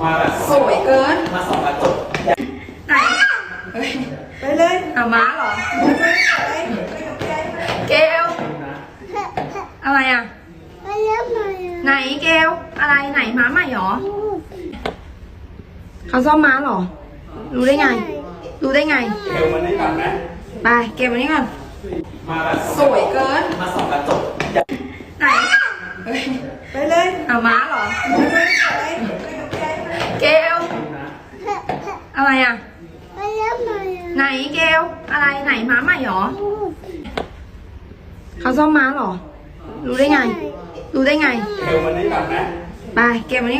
มาแบบสวยเกินมาส่องกระจกไหนไปเลยเอาม้าเหรอเกลอะไรอ่ะไหนเกลอะไรไหนม้าใหม่หรอเขาซ่อมม้าเหรอรู้ได้ไงรู้ได้ไงเกลวันนี้ก่อนไหมไปเกลวันนี้ก่อนมาแบบสวยเกินมาส่องกระจกไหนไปเลย เอาม้าเหรอเกลอะไรอ่ะไหนเกลอะไรไหนม้าใหม่หรอเขาซ่อมม้าเหรอรู้ได้ไงรู้ได้ไงเกลวันนี้ก่อนไหมไปเกลวันนี้